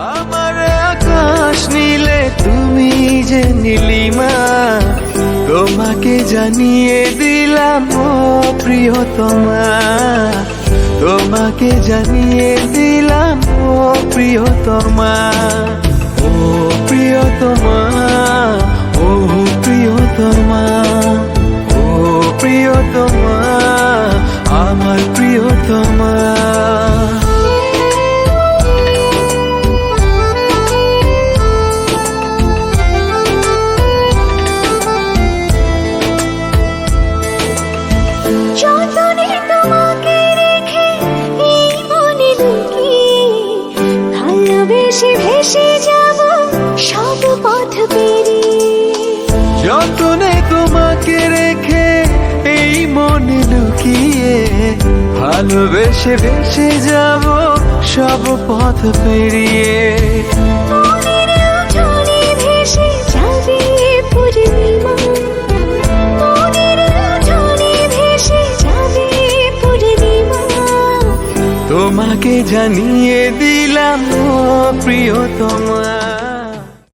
আমার আকাশ নীলে তুমি যে নীলিমা, তোমাকে জানিয়ে দিলাম ও প্রিয়তমা, তোমাকে জানিয়ে দিলাম ও প্রিয়তমা, ও প্রিয়তমা, ও প্রিয়তমা, ও প্রিয়তমা, আমার প্রিয়তমা। যতনে তোমাকে রেখে এই মনে লুকিয়ে, ভালোবেসে ভেসে যাব সব পথ পেরিয়ে। যতনে তোমাকে রেখে এই মনে লুকিয়ে, ভালোবেসে ভেসে যাব সব পথ পেরিয়ে। মনের উঠোনে ভেসে যাবে পূর্ণিমা, মনের উঠোনে ভেসে যাবে পূর্ণিমা। তোমাকে জানিয়ে দিলাম ও প্রিয়তমা।